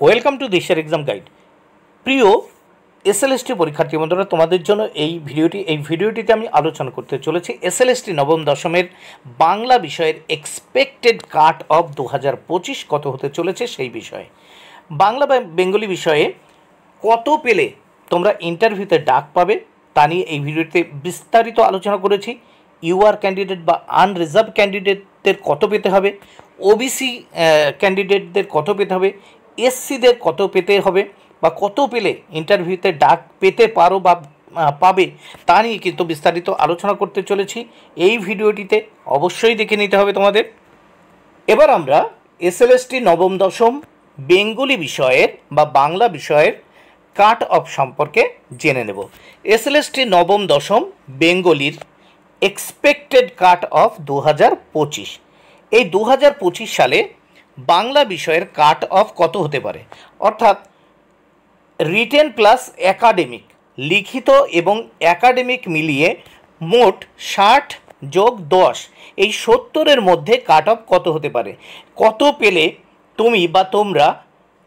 Welcome to দিশার exam guide. প্রিয় SLST পরীক্ষার্থী বন্ধুরা, তোমাদের জন্য এই ভিডিওটিতে আমি আলোচনা করতে চলেছি এসএলএসটি নবম দশমের বাংলা বিষয়ের এক্সপেক্টেড কাট অফ 2025 কত হতে চলেছে সেই বিষয়ে। বাংলা বা বেঙ্গলি বিষয়ে কত পেলে তোমরা ইন্টারভিউতে ডাক পাবে তা নিয়ে এই ভিডিওতে বিস্তারিত আলোচনা করেছি। ইউআর ক্যান্ডিডেট বা আনরিজার্ভ ক্যান্ডিডেটদের কত পেতে হবে, ওবিসি ক্যান্ডিডেটদের কত পেতে হবে, এসসিদের কত পেতে হবে বা কত পেলে ইন্টারভিউতে ডাক পেতে পারো বা পাবে তা নিয়ে কিন্তু বিস্তারিত আলোচনা করতে চলেছি এই ভিডিওটিতে। অবশ্যই দেখে নিতে হবে তোমাদের। এবার আমরা এসএলএসটি নবম দশম বেঙ্গলি বিষয়ের বা বাংলা বিষয়ের কাট অফ সম্পর্কে জেনে নেব। এসএলএসটি নবম দশম বেঙ্গলির এক্সপেক্টেড কাট অফ 2025। এই 2025 সালে বাংলা বিষয়ের কাট অফ কত হতে পারে, অর্থাৎ রিটেন প্লাস একাডেমিক, লিখিত এবং একাডেমিক মিলিয়ে মোট 60 যোগ 10 এই 70-এর মধ্যে কাট অফ কত হতে পারে, কত পেলে তুমি বা তোমরা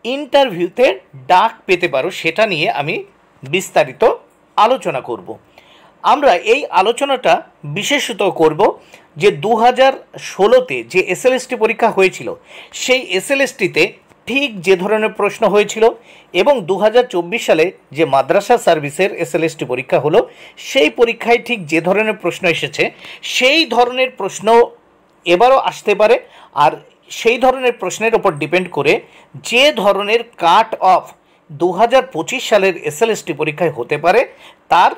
ইন্টারভিউতে ডাক পেতে পারো সেটা নিয়ে আমি বিস্তারিত আলোচনা করব। আমরা এই আলোচনাটা বিশেষত করব যে 2016-তে যে এসএলএসটি পরীক্ষা হয়েছিল সেই এসএলএসটিতে ঠিক যে ধরনের প্রশ্ন হয়েছিল এবং 2024 সালে যে মাদ্রাসা সার্ভিসের এসএলএসটি পরীক্ষা হলো সেই পরীক্ষায় ঠিক যে ধরনের প্রশ্ন এসেছে সেই ধরনের প্রশ্ন এবারও আসতে পারে। আর সেই ধরনের প্রশ্নের ওপর ডিপেন্ড করে যে ধরনের কাট অফ 2025 সালের এসএলএসটি পরীক্ষায় হতে পারে তার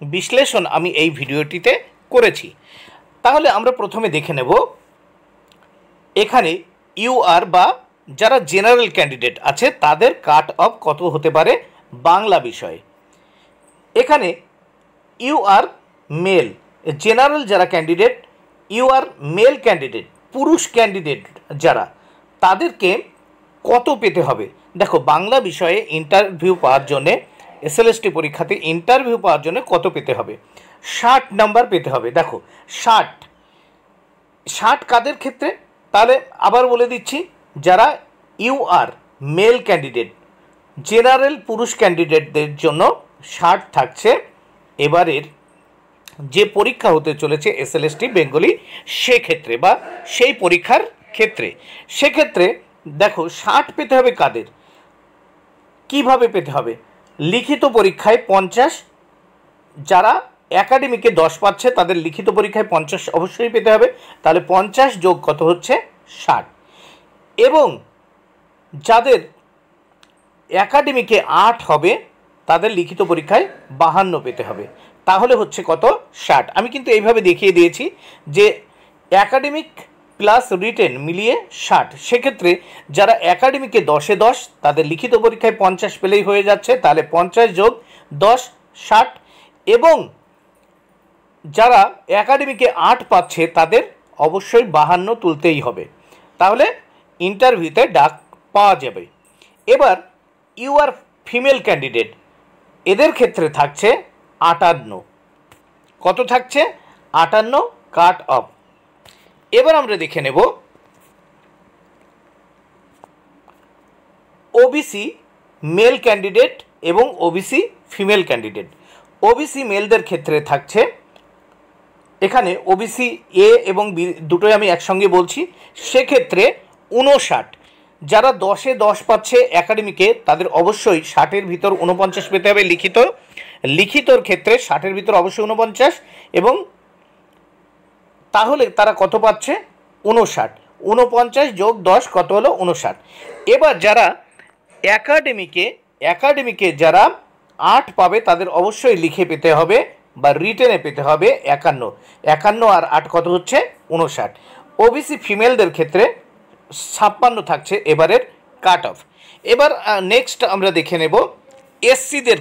বিশ্লেষণ আমি এই ভিডিওটিতে করেছি। তাহলে আমরা প্রথমে দেখে নেব এখানে ইউআর বা যারা জেনারেল ক্যান্ডিডেট আছে তাদের কাট অফ কত হতে পারে বাংলা বিষয়ে। এখানে ইউআর মেল, জেনারেল যারা ক্যান্ডিডেট, ইউআর মেল ক্যান্ডিডেট, পুরুষ ক্যান্ডিডেট যারা, তাদেরকে কত পেতে হবে। দেখো, বাংলা বিষয়ে ইন্টারভিউ পাওয়ার জন্যে এসএলএসটি পরীক্ষাতে ইন্টারভিউ পাওয়ার জন্য কত পেতে হবে, 60 নাম্বার পেতে হবে। দেখো 60 কাদের ক্ষেত্রে, তাহলে আবার বলে দিচ্ছি, যারা ইউআর মেল ক্যান্ডিডেট, জেনারেল পুরুষ ক্যান্ডিডেটদের জন্য 60 থাকছে এবারের যে পরীক্ষা হতে চলেছে এসএলএসটি বেঙ্গলি সেক্ষেত্রে বা সেই পরীক্ষার ক্ষেত্রে। সেক্ষেত্রে দেখো 60 পেতে হবে কাদের, কিভাবে পেতে হবে, লিখিত পরীক্ষায় 50, যারা একাডেমিকে 10 পাচ্ছে তাদের লিখিত পরীক্ষায় 50 অবশ্যই পেতে হবে, তাহলে 50 যোগ কত হচ্ছে 60, এবং যাদের একাডেমিকে 8 হবে তাদের লিখিত পরীক্ষায় 52 পেতে হবে, তাহলে হচ্ছে কত 60। আমি কিন্তু এইভাবে দেখিয়ে দিয়েছি যে একাডেমিক প্লাস রিটেন মিলিয়ে 60। সেক্ষেত্রে যারা একাডেমিকে 10-এ 10 তাদের লিখিত পরীক্ষায় 50 পেলেই হয়ে যাচ্ছে, তাহলে 50 যোগ 10 60, এবং যারা একাডেমিকে 8 পাচ্ছে তাদের অবশ্যই 52 তুলতেই হবে, তাহলে ইন্টারভিউতে ডাক পাওয়া যাবে। এবার ইউআর ফিমেল ক্যান্ডিডেট, এদের ক্ষেত্রে থাকছে 58, কত থাকছে 58 কাট অফ। এবার আমরা দেখে নেব ওবিসি মেল ক্যান্ডিডেট এবং ওবিসি ফিমেল ক্যান্ডিডেট। ওবিসি মেলদের ক্ষেত্রে থাকছে, এখানে ওবিসি এ এবং বি দুটোই আমি একসঙ্গে বলছি, সেক্ষেত্রে 59। যারা 10-এ 10 পাচ্ছে একাডেমিকে তাদের অবশ্যই 60-এর ভিতর 49 পেতে হবে লিখিতর ক্ষেত্রে 60-এর ভিতর অবশ্যই 49, এবং তাহলে তারা কত পাচ্ছে 59, 49 যোগ 10 কত হলো 59। এবার যারা একাডেমিকে যারা 8 পাবে তাদের অবশ্যই লিখে পেতে হবে বা রিটেনে পেতে হবে 51 আর 8 কত হচ্ছে 59। ওবিসি ফিমেলদের ক্ষেত্রে 56 থাকছে এবারের কাট অফ। এবার নেক্সট আমরা দেখে নেব এসসিদের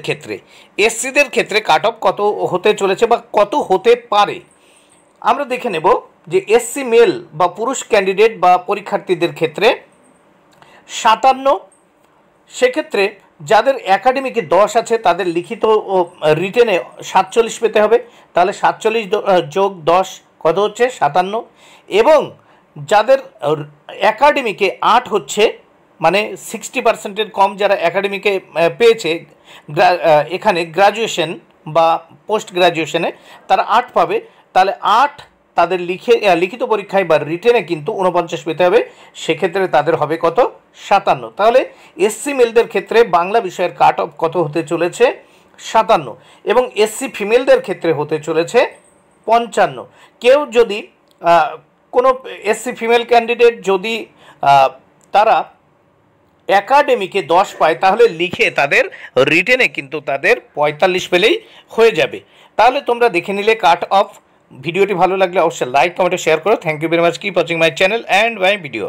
ক্ষেত্রে কাট অফ কত হতে চলেছে বা কত হতে পারে। আমরা দেখে নেব যে এসসি মেল বা পুরুষ ক্যান্ডিডেট বা পরীক্ষার্থীদের ক্ষেত্রে 57, সেক্ষেত্রে যাদের একাডেমিকে 10 আছে তাদের লিখিত ও রিটেনে 47 পেতে হবে, তাহলে 47 যোগ 10 কত হচ্ছে 57, এবং যাদের একাডেমিকে 8 হচ্ছে মানে 60%-এর কম যারা একাডেমিকে পেয়েছে এখানে গ্র্যাজুয়েশন বা পোস্ট গ্র্যাজুয়েশনে তারা 8 পাবে, তাহলে 8 তাদের লিখিত পরীক্ষায় বা রিটেনে কিন্তু 49 পেতে হবে, সেক্ষেত্রে তাদের হবে কত 57। তাহলে এসসি মেলদের ক্ষেত্রে বাংলা বিষয়ের কাট অফ কত হতে চলেছে 57, এবং এসসি ফিমেলদের ক্ষেত্রে হতে চলেছে 55। কেউ যদি কোনো এসসি ফিমেল ক্যান্ডিডেট যদি তারা একাডেমিকে 10 পায়, তাহলে লিখে তাদের রিটেনে কিন্তু তাদের 45 পেলেই হয়ে যাবে। তাহলে তোমরা দেখে নিলে কাট অফ। ভিডিওটি ভালো লাগলে অবশ্যই লাইক কমেন্ট শেয়ার করো। Thank you very much, keep watching my channel and my video.